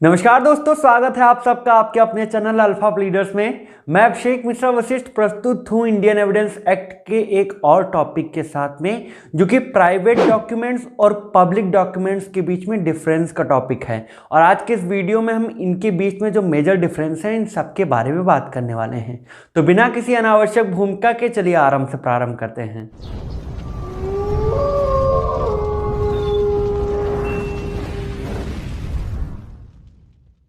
नमस्कार दोस्तों, स्वागत है आप सबका आपके अपने चैनल अल्फा लीडर्स में। मैं अभिषेक मिश्रा वशिष्ठ प्रस्तुत हूं इंडियन एविडेंस एक्ट के एक और टॉपिक के साथ में, जो कि प्राइवेट डॉक्यूमेंट्स और पब्लिक डॉक्यूमेंट्स के बीच में डिफरेंस का टॉपिक है। और आज के इस वीडियो में हम इनके बीच में जो मेजर डिफरेंस है इन सब के बारे में बात करने वाले हैं। तो बिना किसी अनावश्यक भूमिका के चलिए आराम से प्रारंभ करते हैं।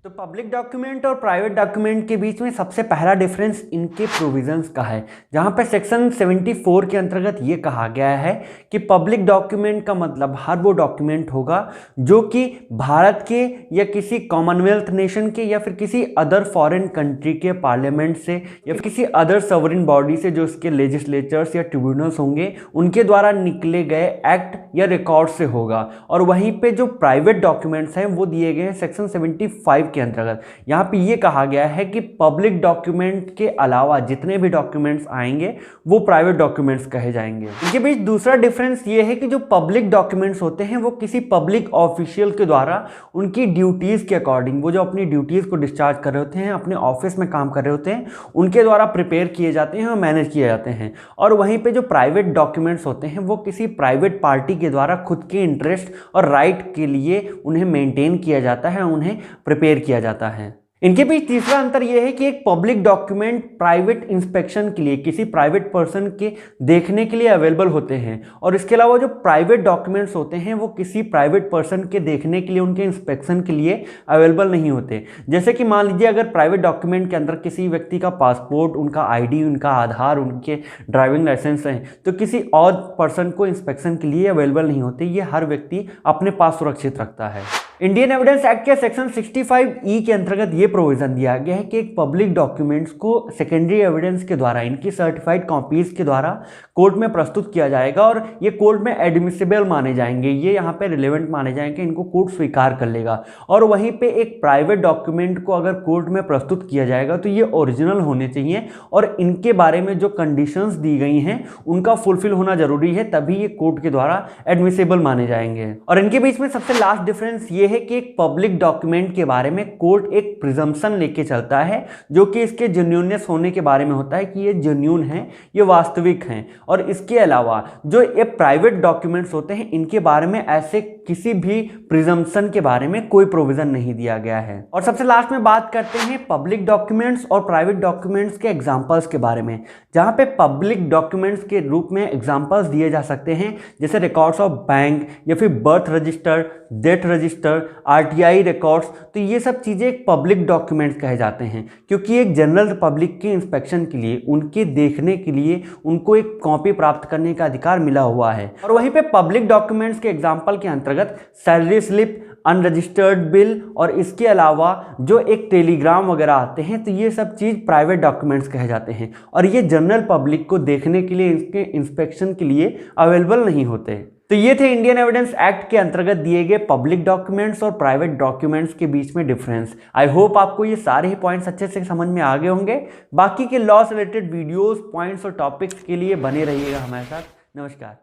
तो पब्लिक डॉक्यूमेंट और प्राइवेट डॉक्यूमेंट के बीच में सबसे पहला डिफरेंस इनके प्रोविजंस का है, जहां पे सेक्शन 74 के अंतर्गत ये कहा गया है कि पब्लिक डॉक्यूमेंट का मतलब हर वो डॉक्यूमेंट होगा जो कि भारत के या किसी कॉमनवेल्थ नेशन के या फिर किसी अदर फॉरेन कंट्री के पार्लियामेंट से या फिर किसी अदर सॉवरेन बॉडी से, जो इसके लेजिस्लेचर्स या ट्रिब्यूनल्स होंगे, उनके द्वारा निकले गए एक्ट या रिकॉर्ड से होगा। और वहीं पे जो प्राइवेट डॉक्यूमेंट्स हैं वो दिए गए हैं सेक्शन 75 के अंतर्गत। यहां पे ये कहा गया है कि पब्लिक डॉक्यूमेंट के अलावा जितने भी डॉक्यूमेंट्स आएंगे वो प्राइवेट डॉक्यूमेंट्स कहे जाएंगे। इनके बीच दूसरा डिफरेंस ये है कि जो पब्लिक डॉक्यूमेंट्स होते हैं वो किसी पब्लिक ऑफिशियल के द्वारा उनकी ड्यूटीज के अकॉर्डिंग, वो जो अपनी ड्यूटीज को डिस्चार्ज कर रहे होते हैं, अपने ऑफिस में काम कर रहे होते हैं, उनके द्वारा प्रिपेयर किए जाते हैं और मैनेज किए जाते हैं। और वहीं पे जो प्राइवेट डॉक्यूमेंट्स होते हैं वो किसी प्राइवेट पार्टी के द्वारा खुद के इंटरेस्ट और राइट के लिए उन्हें मेंटेन किया जाता है, उन्हें प्रिपेयर किया जाता है। इनके बीच तीसरा अंतर यह है कि एक पब्लिक डॉक्यूमेंट प्राइवेट इंस्पेक्शन के लिए, किसी प्राइवेट पर्सन के देखने के लिए अवेलेबल होते हैं, और इसके अलावा जो प्राइवेट डॉक्यूमेंट्स होते हैं वो किसी प्राइवेट पर्सन के देखने के लिए, उनके इंस्पेक्शन के लिए अवेलेबल नहीं होते। जैसे कि मान लीजिए अगर प्राइवेट डॉक्यूमेंट के अंदर किसी व्यक्ति का पासपोर्ट, उनका आईडी, उनका आधार, उनके ड्राइविंग लाइसेंस हैं, तो किसी और पर्सन को इंस्पेक्शन के लिए अवेलेबल नहीं होते। ये हर व्यक्ति अपने पास सुरक्षित रखता है। इंडियन एविडेंस एक्ट के सेक्शन 65E के अंतर्गत ये प्रोविजन दिया गया है कि एक पब्लिक डॉक्यूमेंट्स को सेकेंडरी एविडेंस के द्वारा, इनकी सर्टिफाइड कॉपीज के द्वारा कोर्ट में प्रस्तुत किया जाएगा और ये कोर्ट में एडमिसिबल माने जाएंगे, ये यहाँ पे रिलेवेंट माने जाएंगे, इनको कोर्ट स्वीकार कर लेगा। और वहीं पे एक प्राइवेट डॉक्यूमेंट को अगर कोर्ट में प्रस्तुत किया जाएगा तो ये ओरिजिनल होने चाहिए और इनके बारे में जो कंडीशंस दी गई हैं उनका फुलफिल होना जरूरी है, तभी ये कोर्ट के द्वारा एडमिसिबल माने जाएंगे। और इनके बीच में सबसे लास्ट डिफरेंस ये है कि एक पब्लिक डॉक्यूमेंट के बारे में कोर्ट एक प्रिजम्पशन लेके चलता है, जो कि इसके जेन्युइननेस होने के बारे में होता है कि ये जेन्युइन है, ये वास्तविक हैं। और इसके अलावा जो ये प्राइवेट डॉक्यूमेंट्स होते हैं इनके बारे में ऐसे किसी भी प्रिजम्पशन के बारे में कोई प्रोविजन नहीं दिया गया है। और सबसे लास्ट में बात करते हैं पब्लिक डॉक्यूमेंट्स और प्राइवेट डॉक्यूमेंट्स के एग्जांपल्स के बारे में, जहां पे पब्लिक डॉक्यूमेंट्स के रूप में एग्जांपल्स दिए जा सकते हैं, जैसे रिकॉर्ड्स ऑफ बैंक या फिर birth register, death register, RTI records. तो ये सब चीजें एक पब्लिक डॉक्यूमेंट्स कहे जाते हैं, क्योंकि एक जनरल पब्लिक के इंस्पेक्शन के लिए, उनके देखने के लिए उनको एक कॉपी प्राप्त करने का अधिकार मिला हुआ है। और वहीं पे पब्लिक डॉक्यूमेंट्स के एग्जांपल के अंतर्गत सैलरी स्लिप, अनरजिस्टर्ड बिल और इसके अलावा जो एक टेलीग्राम वगैरह आते हैं, तो ये सब चीज़ प्राइवेट डॉक्यूमेंट्स कहे जाते हैं और ये जनरल पब्लिक को देखने के लिए, इसके इंस्पेक्शन के लिए अवेलेबल नहीं होते। तो ये थे इंडियन एविडेंस एक्ट के अंतर्गत दिए गए पब्लिक डॉक्यूमेंट्स और प्राइवेट डॉक्यूमेंट्स के बीच में डिफरेंस। आई होप आपको ये सारे ही पॉइंट्स अच्छे से समझ में आ गए होंगे। बाकी के लॉ से रिलेटेड वीडियोस, पॉइंट्स और टॉपिक्स के लिए बने रहिएगा हमारे साथ। नमस्कार।